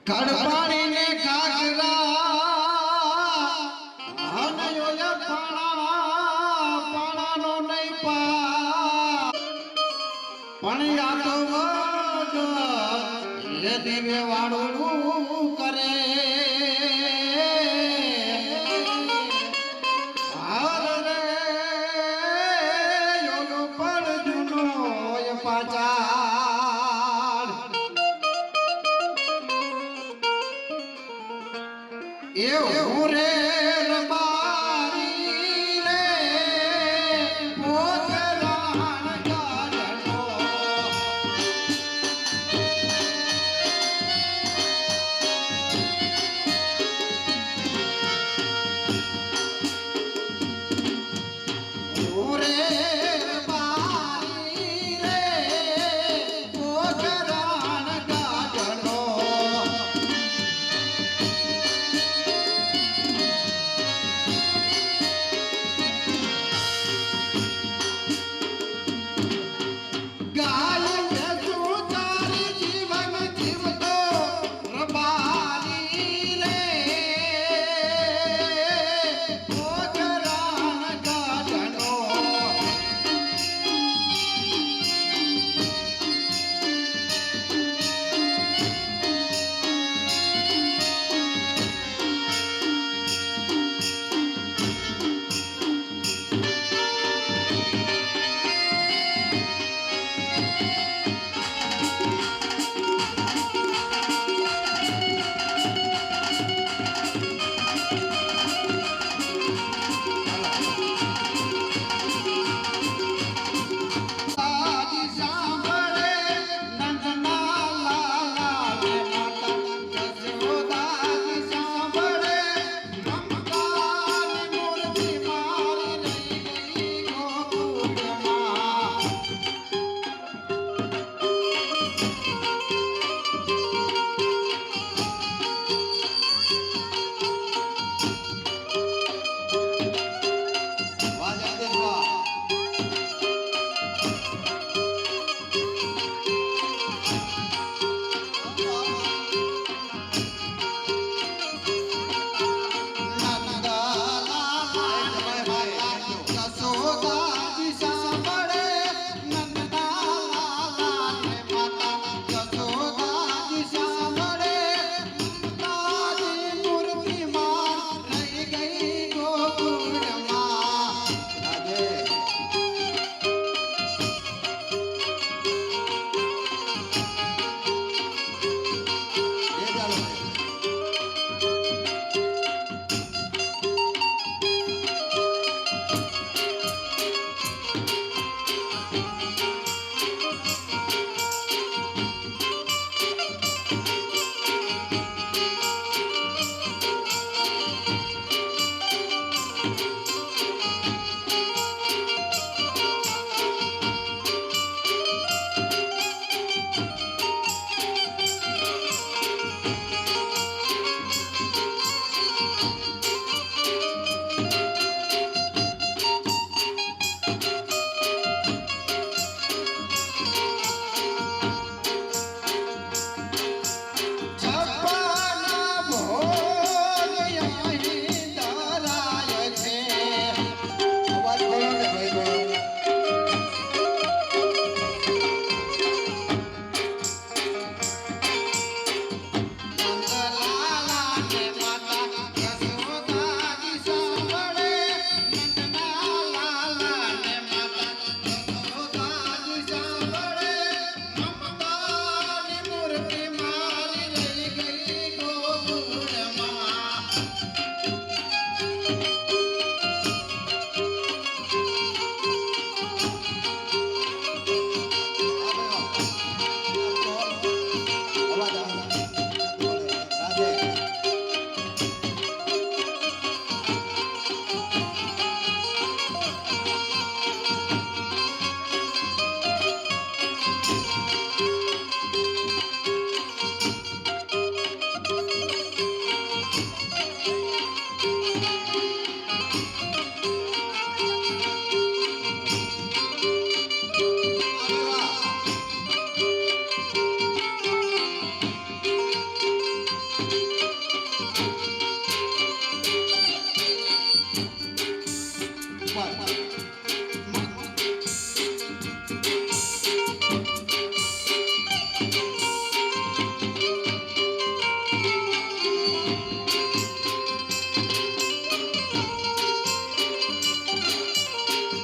કડપાણી ને ઘાઘરા હનયોય પાણાનો નહીં પણ આ તો વગર એ દિવે વાળું કરે હાલ રે યોગો પણ જૂનો પાચાર એવું રે રબારી રે પોતરાણ ગાડનો રે રબારી રે પોતરાણ ગાડનો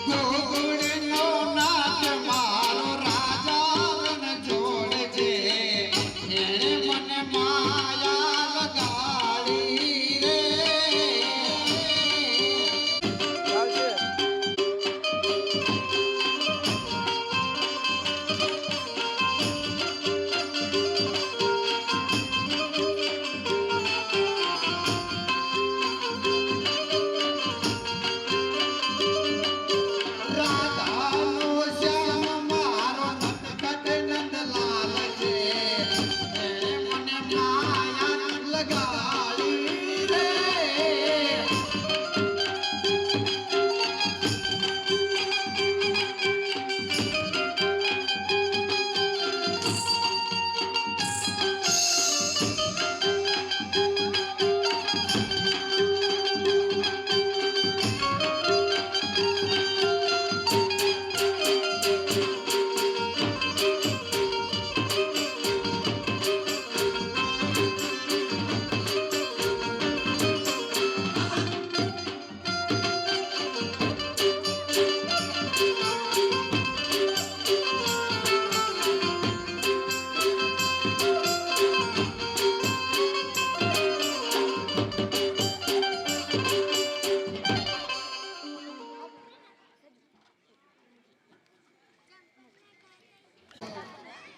ગોકુળનો નાથ મારો રાજાને જોડજે. એણે મને માયા લગાડી રે. રાધાનો શ્યામ મારો નટખટ નંદલાલ છે. એણે મને માયા લગાડી રે.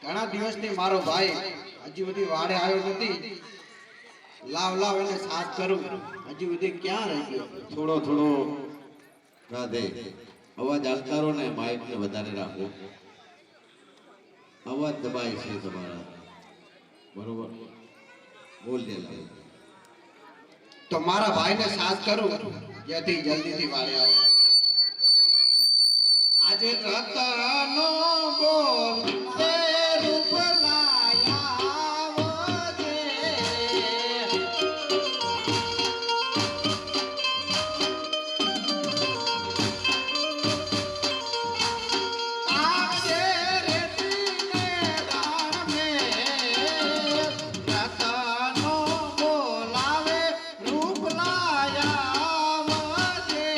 ઘણા દિવસથી મારો ભાઈ હજી સુધી વાડે આવ્યો નથી. લાવ લાવ એને સાથ કરું. હજી સુધી ક્યાં રહી ગયો? થોડો થોડો રાધે અવાજ હાલતા રહો ને, માઇક ને વધારે રાખો. અવાજ દબાય છે તમારા, બરોબર? બોલ દે લાવ. તો મારા ભાઈને સાથ કરું જેથી જલ્દીથી વાડે આવે. આજે રતનો બોલ તે રૂપ લાયા આવજે. આજે રેતીને દાણે રતનો બોલાવે રૂપ લાયા આવજે.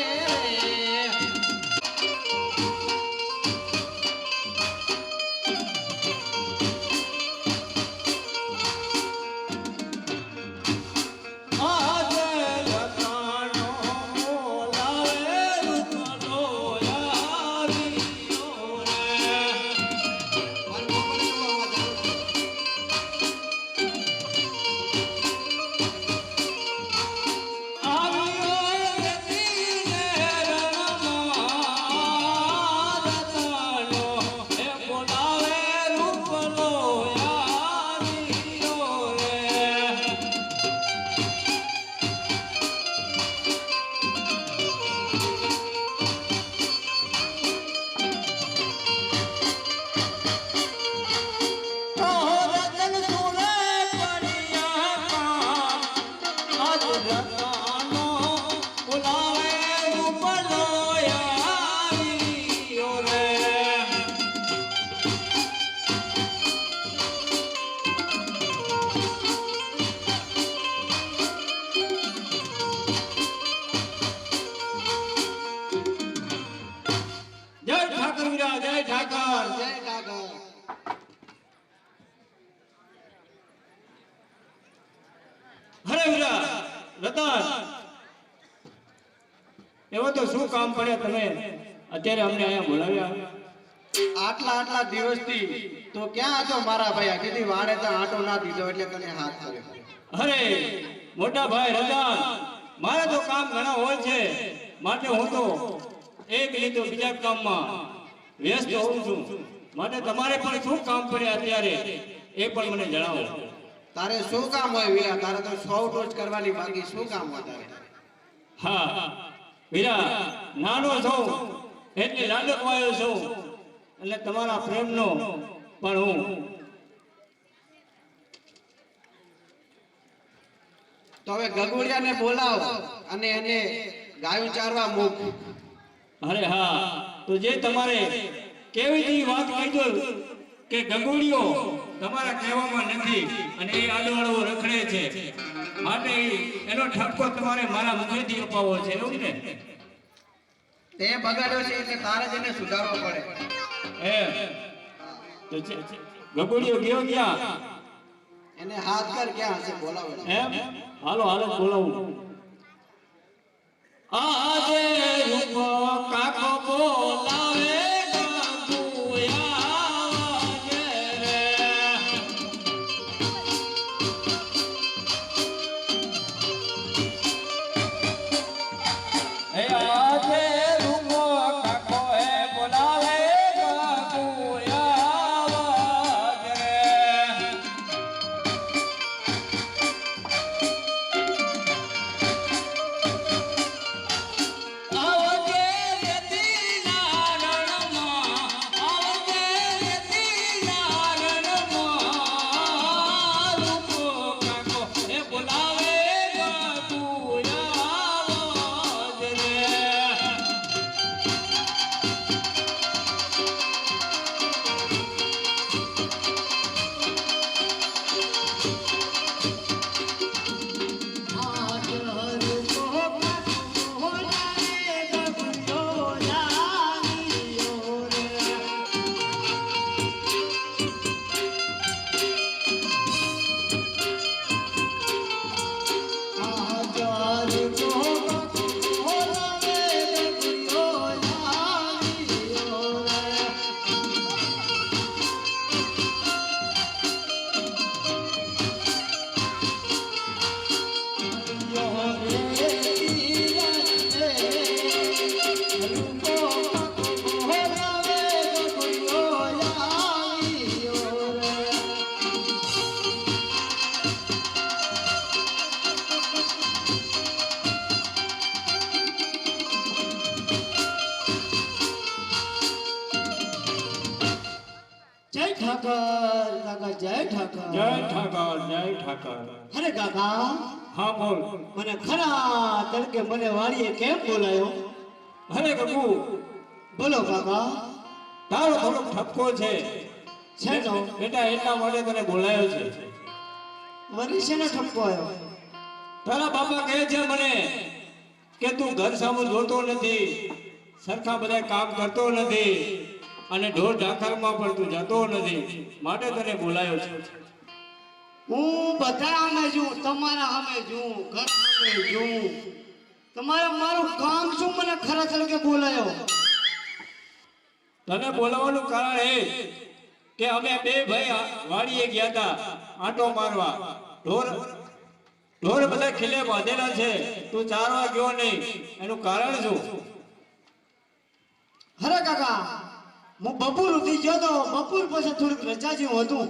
અરે વીરા રતન, એવો તો શું કામ પડે તમે અત્યારે અમને અહીંયા બોલાવ્યા? આટલા દિવસથી તો ક્યાં હતો મારા ભાઈ? કીધી વાડે તો આંટો ના દીધો એટલે તને હાથ કર્યો. અરે મોટા ભાઈ રતન, મારે તો કામ ઘણા હોય છે, માટે હું તો એક નહીં તો બીજા કામમાં વ્યસ્ત હોઉં છું. માટે તમારે પણ શું કામ પડે અત્યારે એ પણ મને જણાવો. તારે શું કામ હોય વીરા? તારે તો 100 ટોચ કરવાની બાકી શું કામ હોય તારે? હા વીરા, નાનો છું એટલે લાડકવાયો છું, એટલે તમારા પ્રેમનો પણ હું તો હવે ગગુડિયાને બોલાવ અને એને ગાયું ચારવા મૂક. અરે હા, તો જે તમારે કેવી વાત કીધું કે ગંગોળીઓ તમારા કહેવામાં નથી અને એ આડોળો રખડે છે માટે એનો ઠપકો તમારે મારા મુખેથી અપાવવો છે એવું ને તે બગાડ્યો છે એટલે તારે જ એને સુધારવો પડે. તો ગગુડિયો ગયો ક્યાં એને હાથ કર ક્યાં હશે બોલાવો. એમ હાલો હાલો જ બોલાવું આજે રૂપો કાકો બોલાવે જય ઠાકર. જય ઠાકર જય ઠાકર અરે કાકા હા બોલ મને ખરા તડકે મને વાડીએ કેમ બોલાયો? અરે ગગુ બોલો કાકા. તારો થોડો ઠપકો છે શેનો? બેટા એટલા માટે તને બોલાયો છે વળી શેનો ઠપકો આવ્યો? તારા બાપા કહે છે મને કે તું ઘર સામુ જોતો નથી, સરખા બધા કામ કરતો નથી અને ઢોર ઢાંખરમાં પણ તું જતો નથી, માટે તને બોલાયો છે. હું બધા સામે છું, તમારા સામે છું, ઘર સામે છું. તમારે મારું કામ શું મને ખરા તડકે બોલાયો? તને બોલાવવાનું કારણ એ કે અમે બે ભાઈ વાડીએ ગયા હતા આંટો મારવા. ઢોર બધા ખીલે બાંધેલા છે, તું ચારવા ગયો નહીં, એનું કારણ શું? અરે કાકા હું બપોર સુધી ગયો તો બપોર પછી થોડીક રજા જેવું હતું.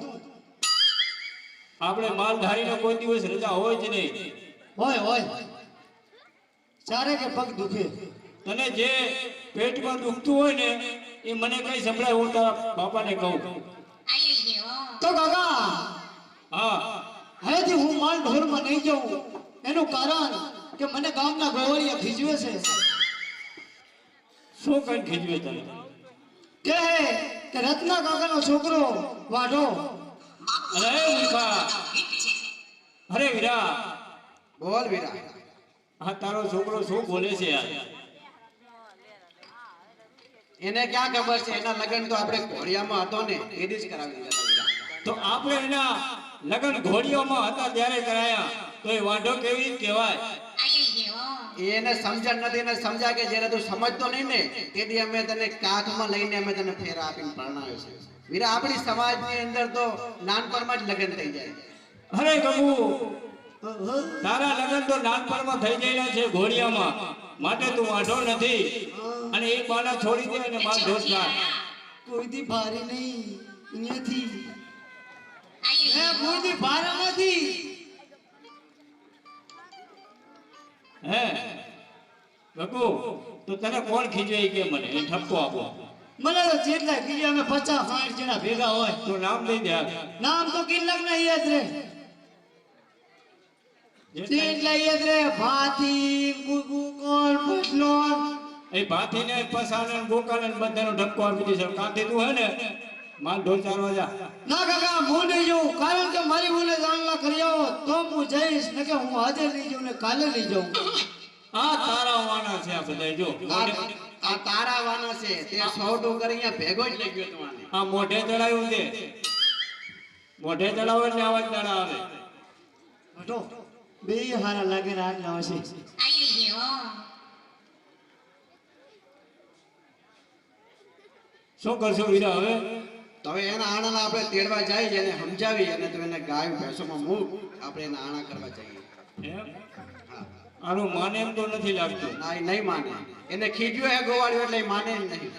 આપણે માલધારીને કોઈ દિવસ રજા હોય જ નહીં. હોય ચારે કે પગ દુખે. તને જે પેટમાં દુખતું હોય ને એ મને કઈ સંભળાય, હું તારા બાપાને કહું. તો કાકા હા હવેથી હું માલ ઢોરમાં નહીં જાઉં, એનું કારણ કે મને ગામના ગોવાળિયા ખીજવે છે. શું કઈ ખીજવે તને? કહે કે રત્ના કાકાનો છોકરો વાઢો. અરે મૂર્ખા, અરે વીરા, બોલ વીરા. આ તારો છોકરો શું બોલે છે યાર? એને ક્યાં ખબર છે? એના લગ્ન તો આપણે ઘોડિયામાં હતો ને એ દિવસ કરાવી દીધા હતા વીરા. તો આપણે એના લગ્ન ઘોડીઓમાં હતા ત્યારે કરાયા, તો એ વાંઢો કેવી રીતે કહેવાય? એને સમજણ નથી, એને સમજા કે જ્યારે તું સમજતો નહીં ને તેથી અમે તને કાખમાં લઈને અમે તને ફેરા આપીને પરણાવ્યો છે. વીરા આપણી સમાજની અંદર તો નાનપણમાં જ લગ્ન થઈ જાય. અરે ગગુ, તારા લગ્ન તો નાનપણમાં થઈ ગયેલા છે ઘોડિયામાં, માટે તું વાંઢો નથી. અને એ બાળા છોડી દે અને માર દોષ નાખ. કોઈથી ભારે નહીં અહીંયાથી. કોઈથી ભારે નથી. હે ગગુ, તો તને કોણ ખીજવે કે મને એ ઠપકો આપો. મને તો જેટલા કીધે અમે 50-60 જણા ભેગા હોય. તો નામ દઈ દે. નામ તો કેટલાક ના યાદ રે, જેટલા યાદ રે. ભાથી, ગુગુકોલ, પટલોન. એ ભાથીને પસાને ગોકાલે બધાનો ઠપકો આપી દીધો. કાંથી તું હે ને માલ ઢોલ ચારવા જા. ના કાકા હું નહીં કારણ કે મારી બોલે જાણલા કરી આવો તો હું જઈશ ને કે હું આજે લઈ જાઉં ને કાલે લઈ જાઉં. આ તારા વાના છે આ બધા જો આ તારા વાના છે તે 100 ડોકર અહીંયા ભેગો જ લઈ ગયો તમારે. આ મોઢે ચડાવ્યું છે મોઢે ચડાવો એટલે અવાજ દાડા આવે હટો બે હારા લાગે ને આગળ આવશે. શું કરશો વીરા હવે તો હવે એના આણાને આપણે તેડવા જાય છે એને સમજાવી અને તો એને ગાય ભેંસોમાં મૂક આપણે એના આણા કરવા જઈએ. એમ? હા આનું માને એમ તો નથી લાગતું ના એ નહીં માને. એને ખીજ્યો હે ગોવાળ્યો એટલે એ માને જ નહીં.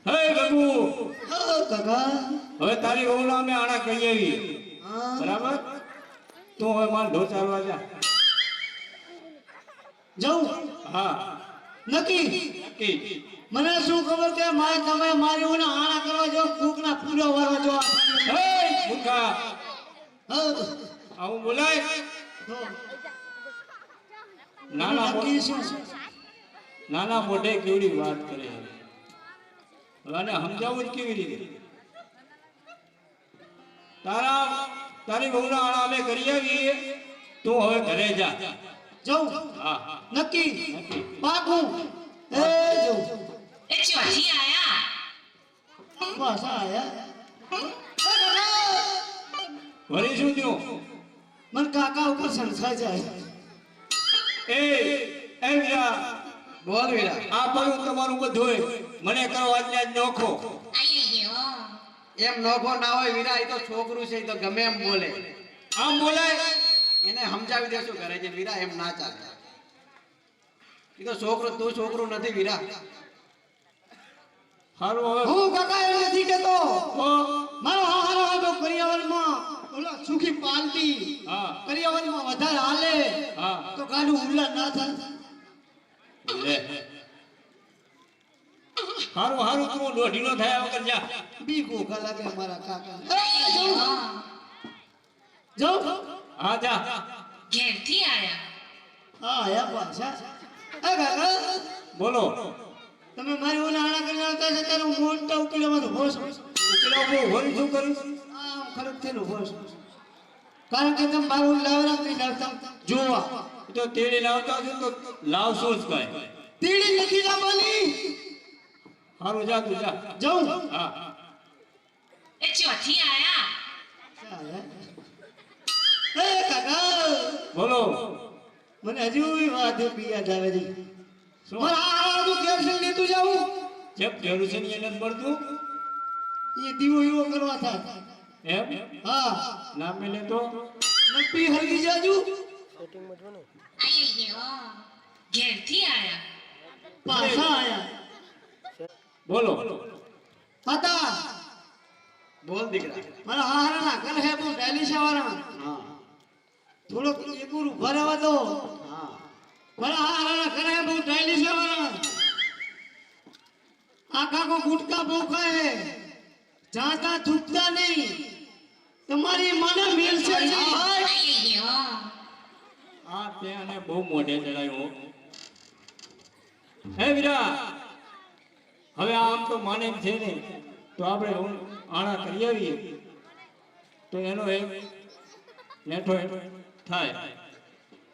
હે ગગુ હા કાકા. હવે તારી વહુના અમે આણા કરી આવી હા બરાબર તું હવે માર ઢોર ચાલવા જા જાઉં હા નક્કી. નક્કી મને શું ખબર કે મારે તમે મારી ઓને આણા કરવા જો કૂકના પૂરો વરવા જો. હે મૂર્ખા હા આવું બોલાય તો નાના નક્કી શું? નાના મોઢે કેવડી વાત કરે છે. હવે આને સમજાવવું જ કેવી રીતે તારી વહુના આણા અમે કરી આવીએ તું હવે ઘરે જા જાઉં હા નક્કી નક્કી. પાકું એ જાઉં એ ચોથી આયા પાછા આયા. વળી શું થયું મને કાકા ઉપર સંસાર જાય. એ વીરા બોલ વીરા. આ પડ્યું તમારું બધું મને કરો આજને આજ નોખો એમ નોખો ના હોય વીરા. એ તો છોકરું છે એ તો ગમે એમ બોલે. આમ બોલાય એને સમજાવી દેશું ઘરે જઈને વીરા એમ ના ચાલે. એ તો છોકરો તું છોકરું નથી વીરા. સારું હવે હું કાકા એમ નથી કેતો. તો મારો હારો હતો કરિયાવરમાં ઓલા સુખી પાલટી હા કરિયાવરમાં વધારે હાલે હા તો ગાડું ઉલ્લા ના થાય. લે હારું હારું તું દોઢીનો થયા વગર જા બી ગોખા લાગે મારા કાકા. જાઉં હા જા ઘેરથી આયા હા આયા પાછા. એ કાકા બોલો તમે મારી ઓલા આણા કરી આવતા છે ત્યારે હું મોટા ઉકેલમાં તો હોશ ઉકેલા બહુ વળી શું કરીશ આમ ખડક થયેલો હોશ. કારણ કે તમે મારું લાવરા નહીં લાવતા જોવા એ તો તેડી લાવતા હશે તો લાવશું જ કઈ તીડી નથી લાવવાની. હારું જા તું જા જાઉં હા એ ચોથી આયા એ કાકા બોલો મને હજુ વાત યાદ આવે છે. શું મારા હારું કેલ્શિયમ લેતું જાઉં જેમ કેરું છે ને એને જ મળતું એ દીવો એવો કરવા થાય. એમ હા ના મેલે તો નપી હરગી જાજુ ઘેરથી આયા પાછા આયા બોલો હતા બોલ દીકરા. મારા હારાના ઘર હે બહુ ડાયલિશા વાળા હા થોડોક એકુરું ભરાવા દો. હા મારા હારાના ઘર હે બહુ ડાયલિશા વાળા આખા કો ગુટકા બહુ ખાય જ્યાં ત્યાં થૂકતા નહીં. તમારી મને મેલશે નહીં. આ તેને બહુ મોઢે ચડાયું હે વીરા હવે આમ તો માને એમ છે ને તો આપણે આણા કરી આવીએ તો એનો એક નેઠો થાય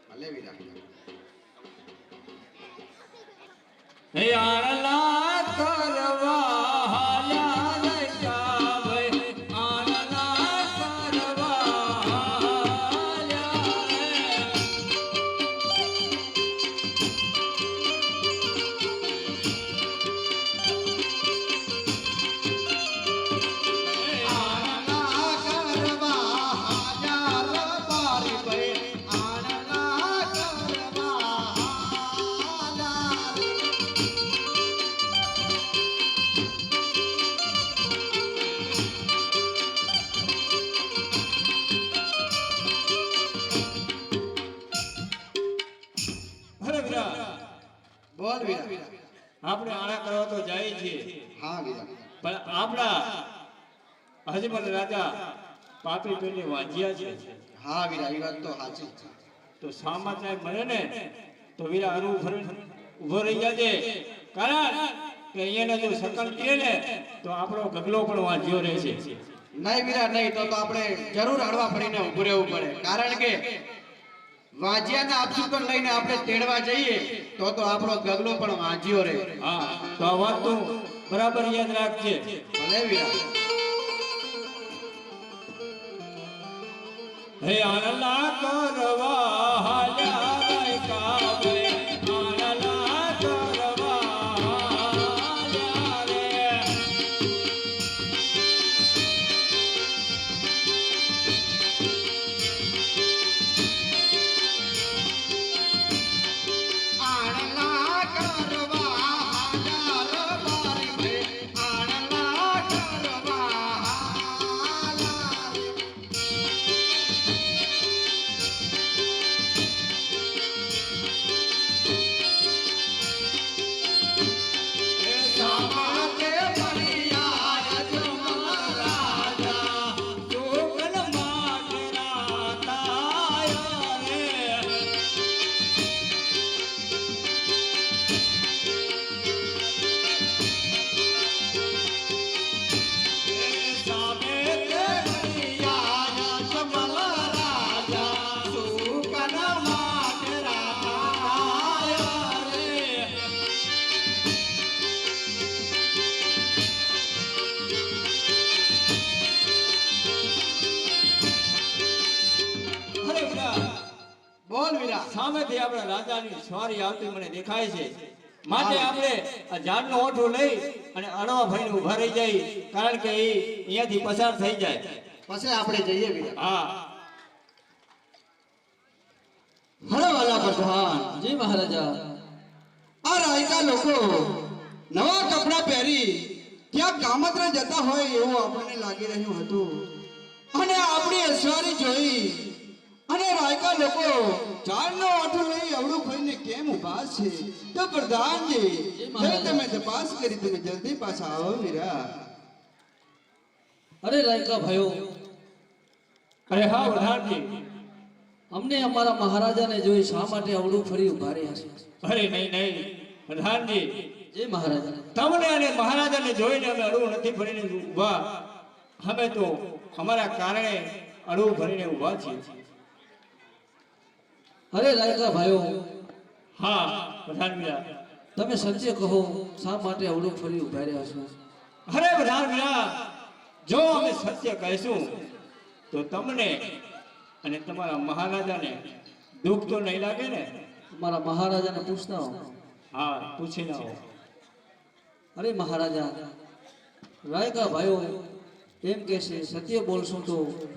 ભલે વીરા. હે આણલા કરવા હાલ્યા રે જાવે આણલા કરવા હાલ્યા રે અરે વીરા બોલ વીરા. આપણે આણા કરવા તો જાય છીએ હા વીરા. પણ આપણા હજમલ રાજા પાપી પેલી વાંજ્યા છે હા વીરા એ વાત તો સાચી છે. તો સમાચાર મળે ને તો વીરા હરવું ફરી ઉભો રહી જાજે કારણ કે અહીંયાના જો સકલ કહે ને તો આપણો ગગલો પણ વાંચ્યો રહેશે નહીં વીરા નહીં, તો આપણે જરૂર હળવા પડીને ઊભું રહેવું પડે. કારણ કે વાજિયાના આપસુકન લઈને આપણે તેડવા જઈએ તો આપણો ગગલો પણ વાજ્યો રહે. હા, તો આ વાત તું બરાબર યાદ રાખજે. ભલે વીરા. હે આનલા કરવા હાલ્યા રાયકા રે, આનલા કરવા હાલ્યા રે. આણલા કરવા હાલ્યા રે મારી ભે, આણલા કરવા હાલ્યા રે. સામાકે બળિયા યજમાન રાજા, જોગન માટના તાયા રે. સામે તે બળિયા યજમાન રાજા, સુકન માટના તાયા રે. અરે વીરા, બોલ વીરા. સામેથી આપણા રાજાની સવારી આવતી મને દેખાય છે. માટે આપણે આ ઝાડનો ઓઠો લઈ અને અણવા ભઈને ઊભા રહી જાય, કારણ કે એ અહીંયાથી પસાર થઈ જાય. પછી આપણે જઈએ વીરા. હા, હરે વાલા પ્રધાન, જી મહારાજા. આ રાયકા લોકો નવા કપડાં પહેરી ક્યાં કામત્રે જતા હોય એવું આપણને લાગી રહ્યું હતું. અને આપણી અસવારી જોઈ અને રાયકા લોકો ઝાડનો ઓઠો લઈ અવળું ફરીને કેમ ઊભા છે? તો પ્રધાનજી, જઈ તમે તપાસ કરી તમે જલ્દી પાછા આવો વીરા. અરે રાયકા ભાઈઓ, અરે હા પ્રધાનજી. અમને અમારા મહારાજાને જોઈ શા માટે અવળું ફરી ઉભા રહ્યા છે? અરે નહીં નહીં પ્રધાનજી, જય મહારાજા. તમને અને મહારાજાને જોઈને અમે અડવું નથી ભરીને ઊભા. અમે તો અમારા કારણે અડવું ભરીને ઊભા છીએ. અરે રાયકા ભાઈઓ, હા પ્રધાનવીરા. તમે સત્ય કહો, શા માટે અવળું ફરી ઉભા રહ્યા છો? અરે પ્રધાનવીરા, જો અમે સત્ય કહીશું તો તમને અને તમારા મહારાજાને દુઃખ તો નહીં લાગે ને? તમારા મહારાજાને પૂછતા હો. હા, પૂછી ના હો. અરે મહારાજા, રાયકા ભાઈઓ એમ કહે છે, સત્ય બોલશો તો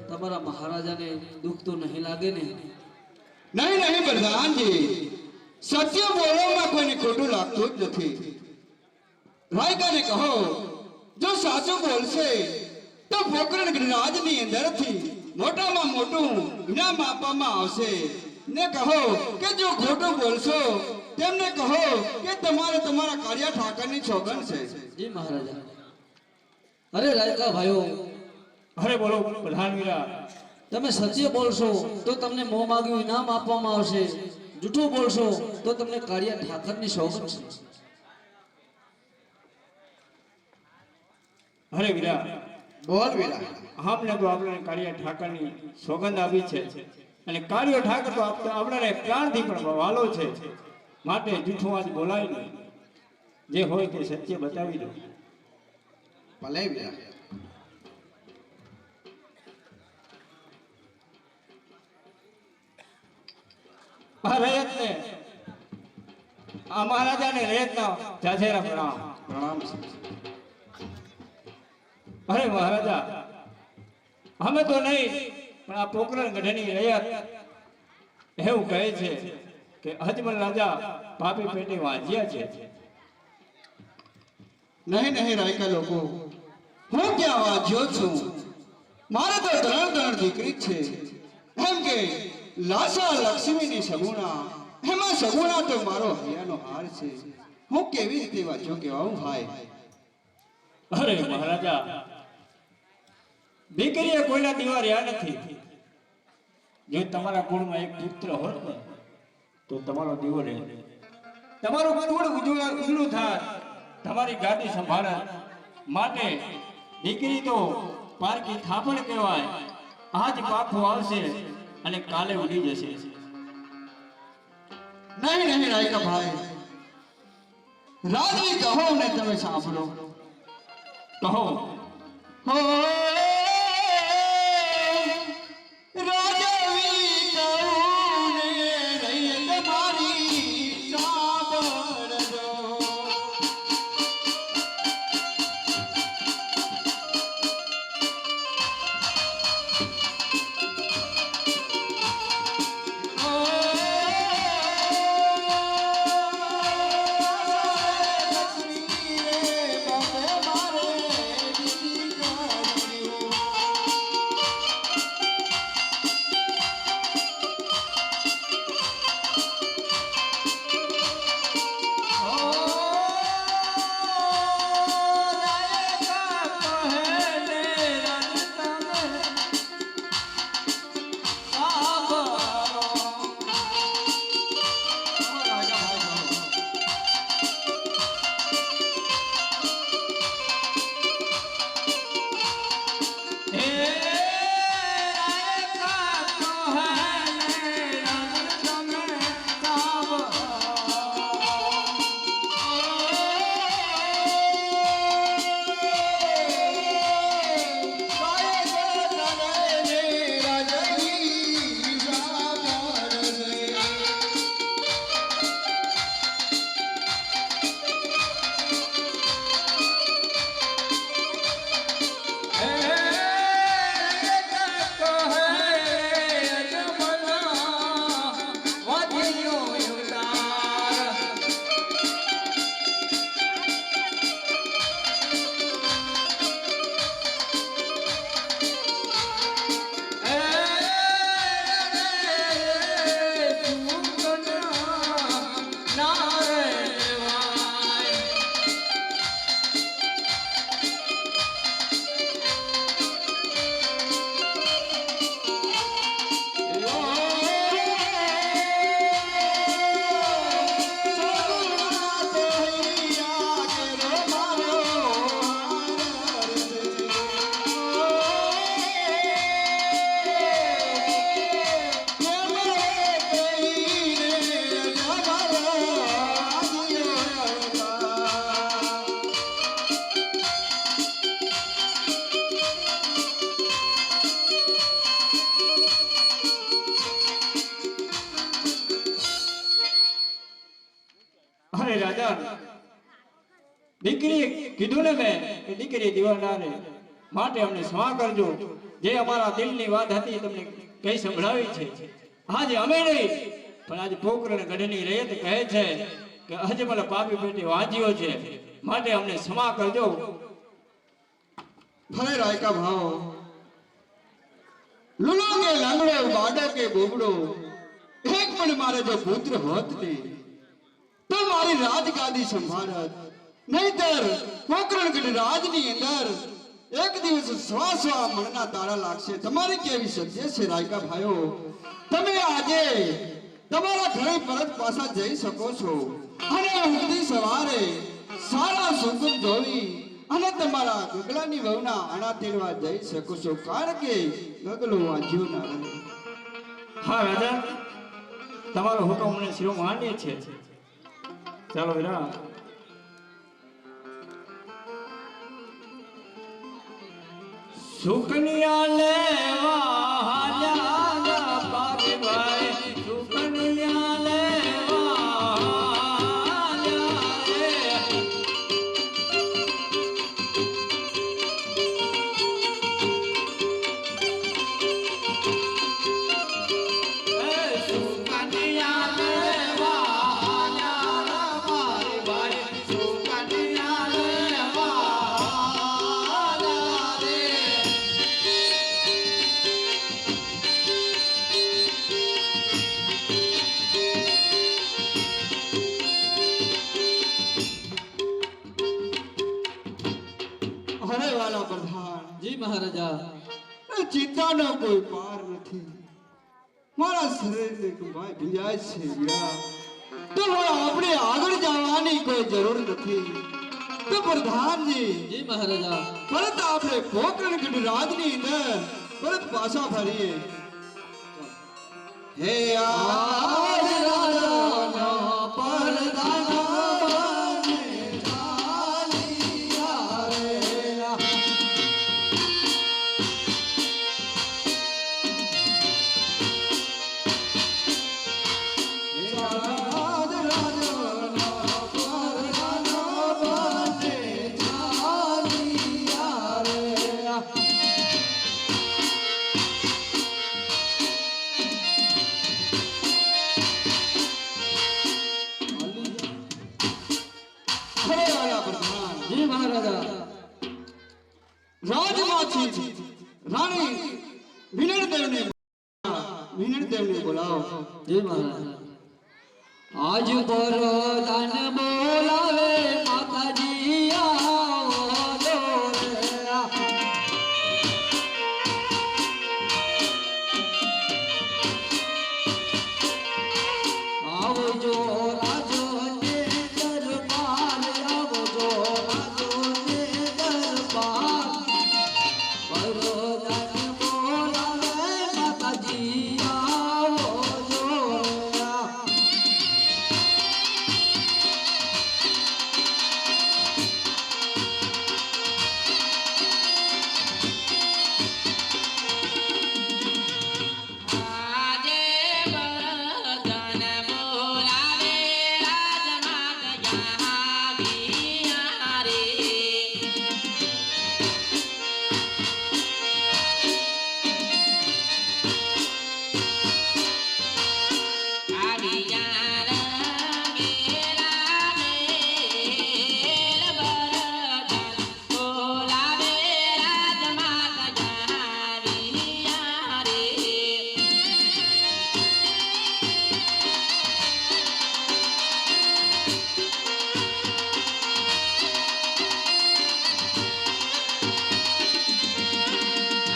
તમારા મહારાજાને દુઃખ તો નહીં લાગે ને? નહીં નહીં પ્રધાનજી, સત્ય બોલવામાં કોઈને ખોટું લાગતું જ નથી. રાયકાને કહો, જો સાચું બોલશે તો પોકરણ ગિરિરાજની અંદરથી મોટામાં મોટું ઇનામ આપવામાં આવશે. ને કહો કે જો ખોટું બોલશો તેમને કહો કે તમારે તમારા કાર્ય ઠાકરની સોગંદ છે. જી મહારાજા. અરે રાયકા ભાઈઓ, અરે બોલો પ્રધાનવીરા. તમે સત્ય બોલશો તો તમને મોં માગ્યું ઇનામ આપવામાં આવશે, જૂઠું બોલશો તો તમને કાળિયા ઠાકરની સોગંદ છે. અરે વીરા, બોલ વીરા. આપને તો આપણે કાળિયા ઠાકરની સોગંદ આપી છે, અને કાળિયો ઠાકર તો આપણાને પ્રાણથી પણ વાલો છે. માટે જૂઠું આજ બોલાય નહીં. જે હોય તે સત્ય બતાવી દો. ભલે વીરા. આ રયતને, આ મહારાજાને રયતના જાજેરા પ્રણામ. પ્રણામ છે. અરે મહારાજા, અમે તો નહીં, પણ આ પોકરણ ગઢની રયત એવું કહે છે કે અજમલ રાજા પાપી પેટે વાંજ્યા છે. નહીં નહીં રાયકા લોકો, હું ક્યાં વાંચ્યો છું? મારે તો ત્રણ દીકરી જ છે. એમ કે લાસા લક્ષ્મીની સગુણા, એમાં સગુણા તો મારો હૈયાનો હાર છે. હું કેવી રીતે વાંચ્યો કહેવાઉં ભાઈ? અરે મહારાજા, દીકરીએ કોઈના દીવા રહ્યા નથી. જો તમારા કુળમાં એક પુત્ર હોત ને તો તમારો દીવો રહે, તમારું કુળ ઉજળું થાય, તમારી ગાદી સંભાળે. માટે દીકરી તો પારકી થાપણ કહેવાય. આજ પાખું આવશે અને કાલે ઉડી જશે. નહીં નહીં રાયકા ભાઈ, રાજવી કહો ને તમે સાંભળો. કહો. હો રાજવી કહો ને રૈયત મારી સાંભળજો. અરે રાજા, દીકરી કીધું ને મેં કે દીકરી દીવાનારે માટે અમને ક્ષમા કરજો. જે અમારા દિલની વાત હતી તમને કઈ સંભળાવી છે. આજે અમે નહીં પણ આજે પોકરણ ગઢની રૈયત કહે છે કે અજમલ પાપી પેટે વાંચ્યો છે, માટે અમને ક્ષમા કરજો. ભલે રાયકા ભાવ, લુલો કે લાંગડો, બાડો કે બોબડો, એક પણ મારે જો પુત્ર હોત ને તો મારી રાજગાદી સંભાળત. નહીતર પોકરણગઢ રાજની અંદર એક દિવસ સ્વા મણના તાળા લાગશે. તમારી કેવી સત્ય છે રાયકા ભાઈઓ? તમે આજે તમારા ઘરે પરત પાછા જઈ શકો છો અને ઉગતી સવારે સારા સુગંધ જોઈ અને તમારા ગગલાની વહુના આણા તેડવા જઈ શકો છો, કારણ કે ગગલો વાંચ્યો ના રહે. હા રાજા, તમારો હુકમ મને શિરો માન્ય છે. ચાલો વીરા. સુકનિયા લેવા હાલ્યા પારે ભાઈ, સુકનિયા લેવા હાલ્યા રે. સુકનિયા લેવા હાલ્યા પારે ભાઈ, સુકનિયા લેવા હાલ્યા રે. અરે વાલા પ્રધાન, જી મહારાજા. એ ચિંતાનો કોઈ પાર નથી. મારા શરીરને ભાઈ ભીંજાય છે વીરા. તો હવે આપણે આગળ જવાની કોઈ જરૂર નથી. તો પ્રધાનજી જી મહારાજા પરત આપણે પોકરણ ગુજરાતની અંદર પરત પાછા ફરીએ હે આજ રાજાનો પરદાનો બને ચાલિયા રે આજ રાજાનો પરદાનો બને ચાલિયા રે અરે આલા પ્રધાન જી મહારાજા રાજમાંથી રાણી વિનળદેવને બોલાવો જી મહારાજા આજ પરદાન બોલાવે માતાજી આવો રે આવજો રાજો ને દરબાર આવજો રાજો ને દરબાર પરદાન બોલાવે માતાજી આવજો આજે વરદાન બોલાવે રાજમાતા આવ્યા રે આવ્યા રંગેલા મેલ વરદાન બોલાવે રાજમાતા આવ્યા રે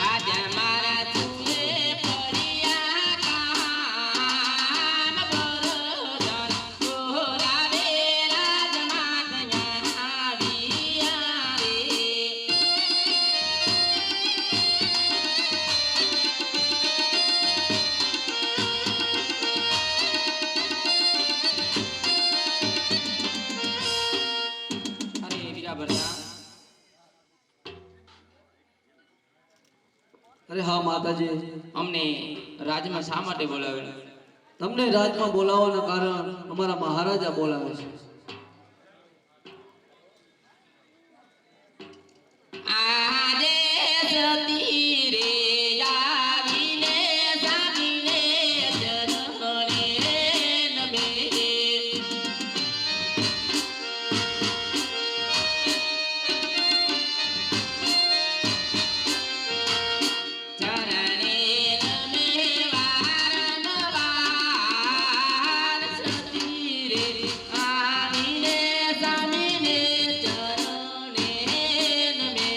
આજ મારા તુએ પડ્યા કામ વરદાન બોલાવે રાજમાતા આવ્યા રે અરે બીજા ભરતા અરે હા માતાજી અમને રાજમાં શા માટે બોલાવેલા તમને રાજમાં બોલાવવાના કારણ અમારા મહારાજા બોલાવે છે આજે સતી રે આવીને સામીને ચરણે નમે ચરણે નમે વારંવાર સતી રે આવીને સામીને ચરણે નમે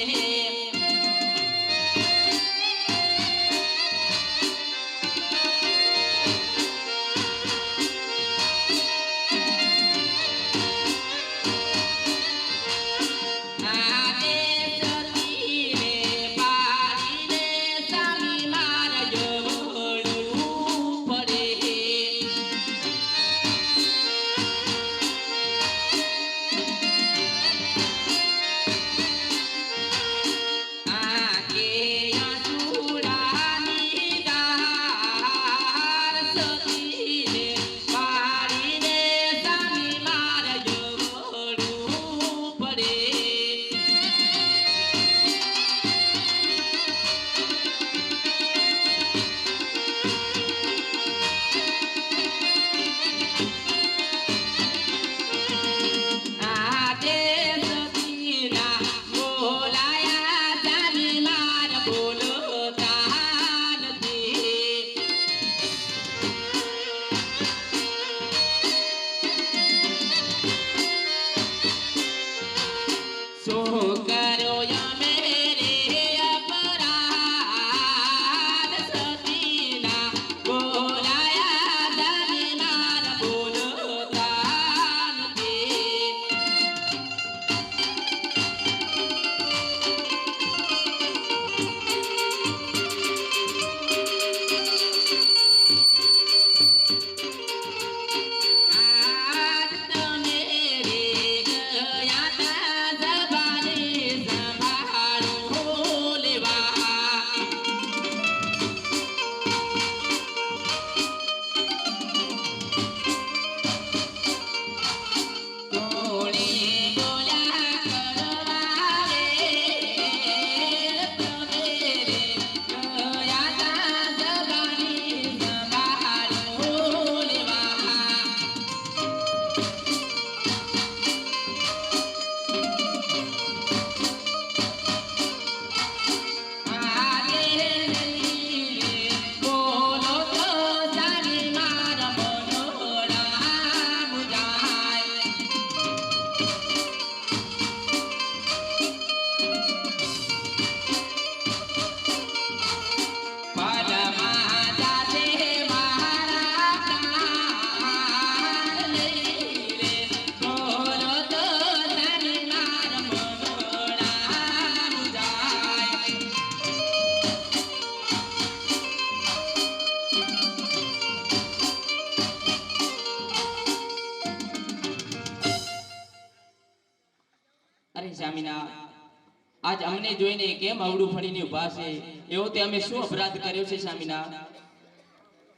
આજ અમને જોઈને કેમ અવળું ફરીને ઊભા છે? એવો તે અમે શું અપરાધ કર્યો છે સ્વામીના?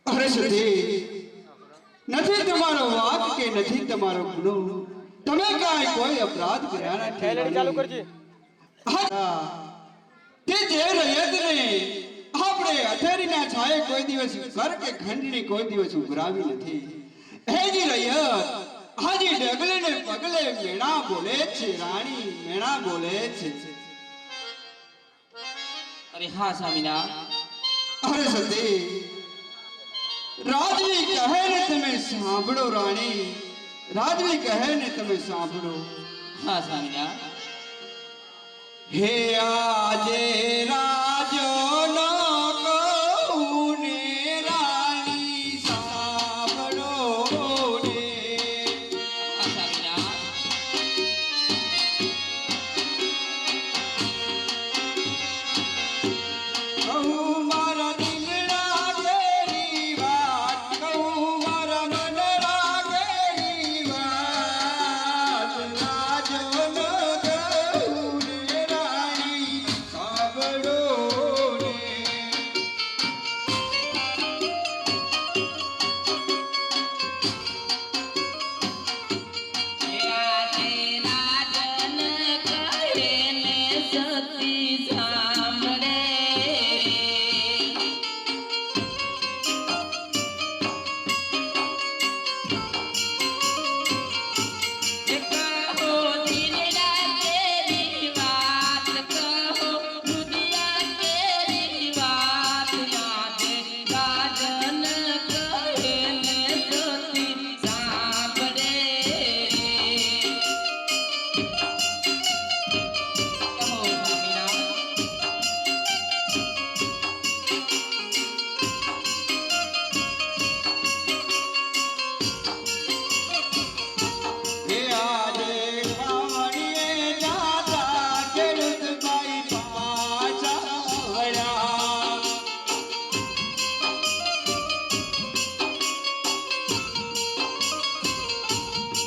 અરે સતી, નથી તમારો વાક કે નથી તમારો ગુનો, તમે કાંઈ કોઈ અપરાધ કર્યા નથી. ચાલુ કરજે. તે જે રયતને આપણે અથેરીના છાયે કોઈ દિવસ કર કે ખંડની કોઈ દિવસ ઉભરાવી નથી. હે જી રયત હાજી ડગલે ને પગલે મેણા બોલે છે રાણી, મેણા બોલે છે. અરે હા સ્વામીના. અરે સતી, રાજવી કહે ને તમે સાંભળો રાણી, રાજવી કહે ને તમે સાંભળો. હા સ્વામીના. હે આજે રાજો નો કહું ને રાણી સાંભળો ને. હા સ્વામીના. કહું મારા દિલના ઘેરી વાત, કહું મારા મનના ઘેરી વાત, રાજો નો કહું ને રાણી સાંભળો ને. આજે રાજન કહે ને સતી સાંભળે. કહો દિલડા કેરી વાત, કહો રુદિયા કેરી વાત, આજે રાજન કહે ને સતી સાંભળે. કહો સ્વામીના. હે આજે વાવણીએ જાતા ખેડૂતભાઈ પાછા વળ્યા.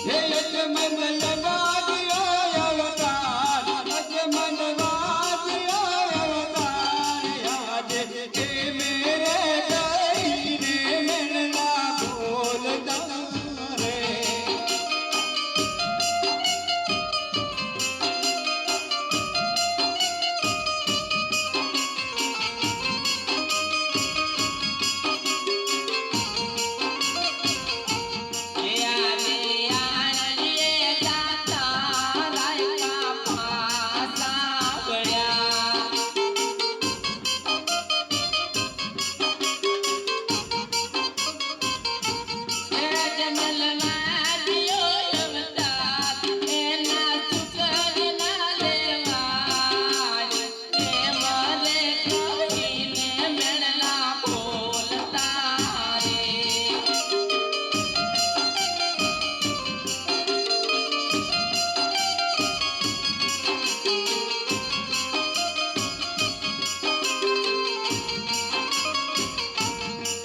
હે યજમન લગાવ્યો અવતાર, યજમન વાગ્યો અવતાર, આજે હે મેરે કહીને મેળના બોલતા રે. આજે આણંદે જાતા રાયકા પાસા વળ્યા. જમલ વાગ્યો અવતાર, એના સુકરના લેવાડ, એ મરે કહીને મેળના બોલતા રે.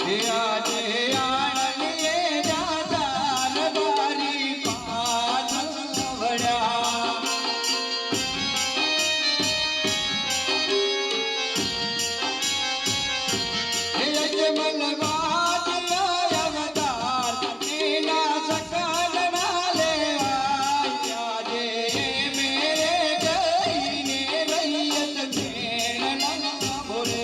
હે આજે આણંદે જાતા રબારી પાછા વળ્યા. હે યજમન વાગ્યો અવતાર, એના સકલના લેવાય, આજે મેરે કહીને રૈયત મેળના બોલે.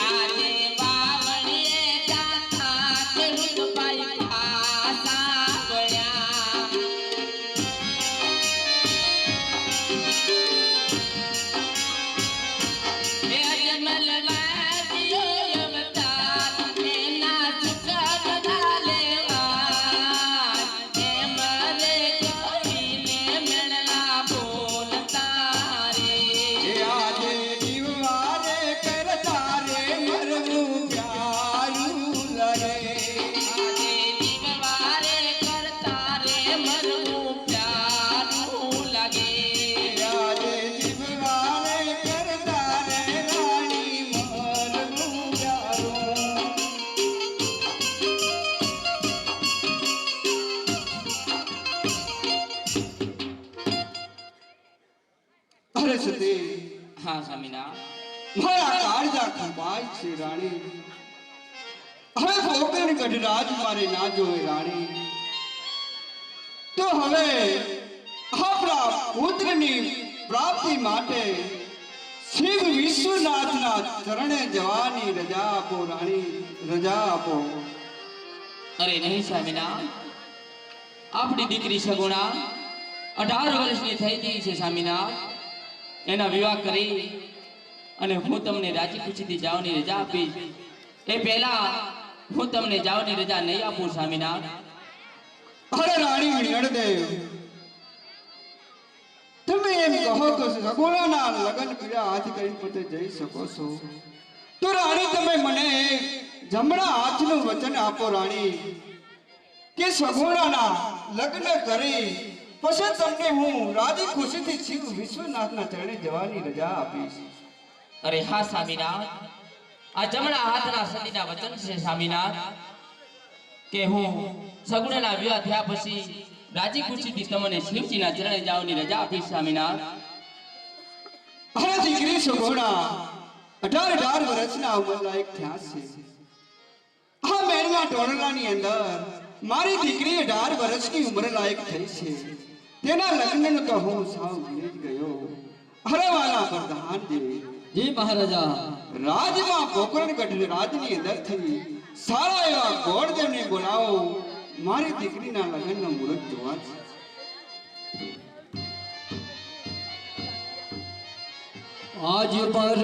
આજે વાવણીએ જાતા ખેડૂત ભાઈ સાંભળે છે તે હા સ્વામીના મારા કાળજા ખંભાય છે રાણી. હવે પોકરણ ગઢરાજ મારે ના જોવે રાણી. તો હવે આપણા પુત્રની પ્રાપ્તિ માટે શિવ વિશ્વનાથના ચરણે જવાની રજા આપો રાણી, રજા આપો. અરે નહીં સ્વામીના, આપણી દીકરી સગુણા 18 વર્ષની થઈ ગઈ છે સ્વામીના. એના વિવાહ કરી અને હું તમને રાજી ખુશીથી જવાની રજા આપીશ. એ પહેલા હું તમને જવાની રજા નહીં આપું સ્વામીના. અરે રાણી વિણદેવ, તમે એમ કહો કે સગુણાના લગ્ન કર્યા હાથ કરીને પોતે જઈ શકો છો, તો રાણી તમે મને જમણા હાથનું વચન આપો રાણી, કે સગુણાના લગ્ન કરી પછી તમને હું રાજી ખુશીથી શિવ વિશ્વનાથના ચરણે જવાની રજા આપીશ. અરે હા સ્વામીનાથ, આ જમણા હાથના સતીના વચન છે સ્વામીનાથ, કે હું સગુણાના વિવાહ થયા પછી રાજી ખુશીથી તમને શિવજીના ચરણે જવાની રજા આપીશ સ્વામીનાથ. અરે દીકરી સગુણા 18 વર્ષના ઉંમર લાયક થયા છે. આ મહેલના ટોળાની અંદર મારી દીકરી 18 વર્ષની ઉંમર લાયક થઈ છે. તેના લગ્નનો તો હું સાવ ભૂલી જ ગયો. અરે વાલા પ્રધાનજી, જી મહારાજા. રાજમાં પોકરણગઢ રાજની અંદરથી સારા એવા ગોળદેવને બોલાવો, મારી દીકરીના લગ્નનો મુહૂર્ત જોવા છે. આજ પર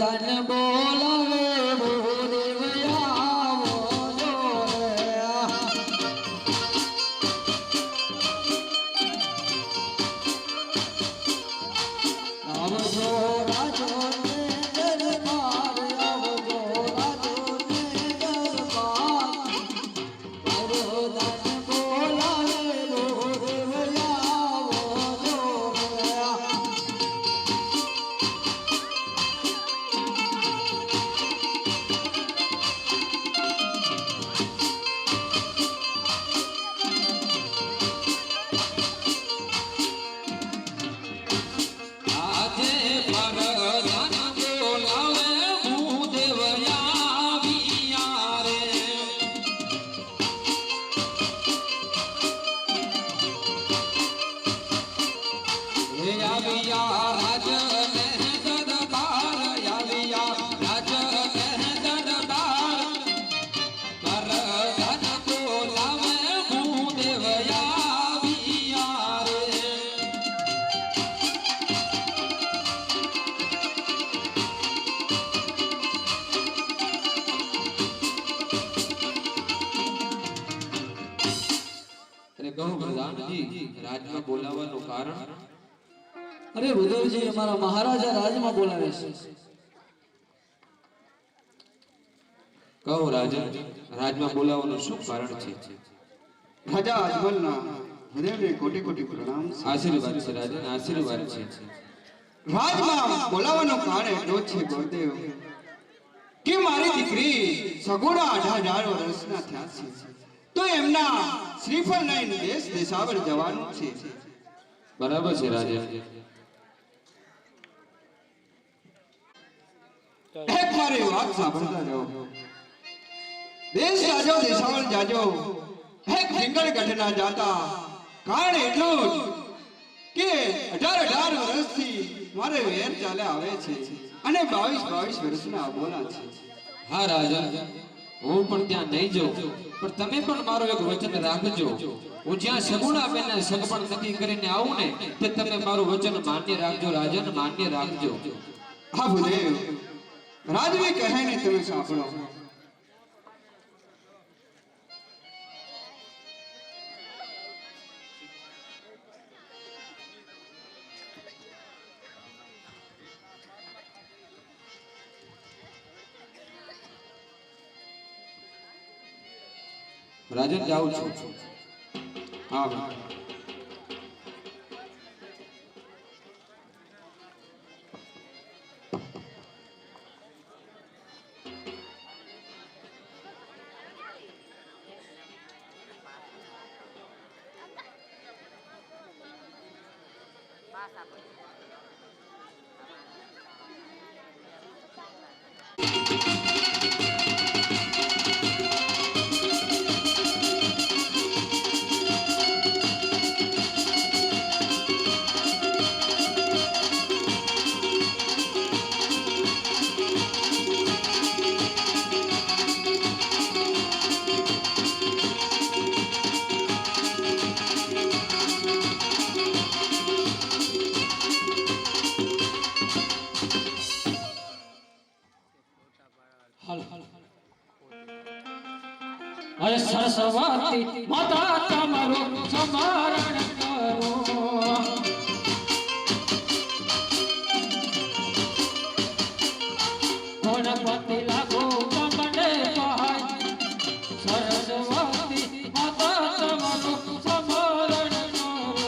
ધન બોલાવે ભૂદેવ આવો જો રે. આવજો રાજો ને દરબાર, આવજો રાજો ને દરબાર. પર ધન બોલાવે ભૂદેવ આવો જો રે. આજે પરધાન બોલાવે ભૂદેવ આવ્યા રે. હે આવ્યા રાજ ને દરબાર, આવ્યા રાજ ને દરબાર. પરધાન બોલાવે ભૂદેવ આવ્યા રે. અરે કહો પ્રધાનજી, રાજમાં બોલાવવાનું કારણ? અરે ભૂદેવજી, અમારા મહારાજા રાજમાં બોલાવે છે. કહો રાજન, રાજમાં બોલાવવાનું શું કારણ છે? રાજા અજમલના હૃદયને કોટી કોટી પ્રણામ છે. આશીર્વાદ છે રાજન, આશીર્વાદ છે. રાજમાં બોલાવાનું કારણ એટલો જ છે ગોરદેવ, કે મારી દીકરી સગુણા 18 વર્ષના થયા છે, તો એમના શ્રીફળ લઈને દેશ દેશાવર જવાનું છે. બરાબર છે રાજન. એક મારી વાત સાંભળતા જાઓ. દેશ જાજો દેશાવર જાજો, એક જંગલ ઘટના જાતા. કારણ એટલું જ કે 18 વર્ષથી મારે વેર ચાલે આવે છે અને 22 વર્ષના અબોલા છે. હા રાજન, હું પણ ત્યાં નહીં જાઉં, પણ તમે પણ મારું એક વચન રાખજો. હું જ્યાં સગુણા બેનને સગપણ નક્કી કરીને આવું ને, તે તમે મારું વચન માન્ય રાખજો રાજન, માન્ય રાખજો. હા ભૂદેવ, રાજવી કહે ને તમે સાંભળો. રાજન જાઉં છું. હા સરસ્વતી માતા તમારું સ્મરણ કરો ગણપતિ લાગો તમને ભાઈ સરસ્વતી માતા તમારું સ્મરણ કરો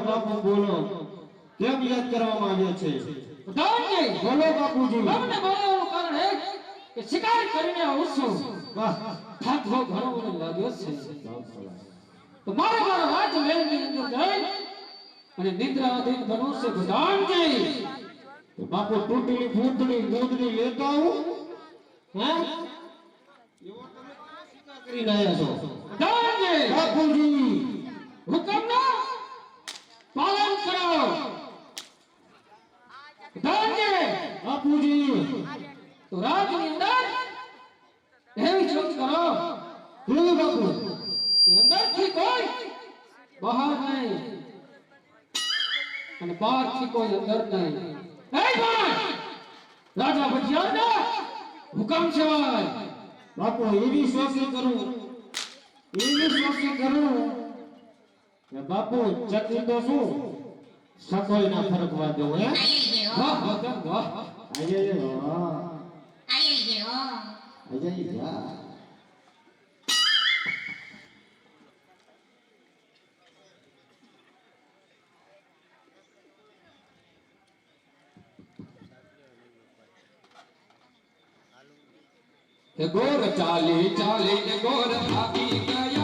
બાપુ બોલો કેમ યાદ કરવામાં આવ્યા છે પ્રધાનજી બોલો બાપુજી તમને બોલાવવાનું કારણ એ કે શિકાર કરીને આવું છું વાહ થાકો ઘણો મને લાગ્યો છે તો મારે મારા રાજમહેલની અંદર જઈ અને નિદ્રાધીન બનવું છે પ્રધાનજી તો બાપુ તૂટેલી ફૂટડી ગોદડી લેતા આવું હે એવો તમે ક્યાં શિકાર કરીને આવ્યા છો પ્રધાનજી બાપુજી હુકમનું પાલન કરો પ્રધાનજી બાપુજી તો રાજની અંદર એવી ચોક કરો કેવી બાપુ કે અંદરથી કોઈ બહાર નહીં અને બહારથી કોઈ અંદર નહીં એ ભાઈ રાજા ભટિયારના હુકમ છે ભાઈ બાપુ એવી શોષી કરું કે બાપુ ચકી તો શું સકોઈ ના ફરકવા દઉં હે વાહ વાહ વાહ આજે વાહ આજે વાહ ગોર ચાલી ચાલી ને ગોર થાકી ગયા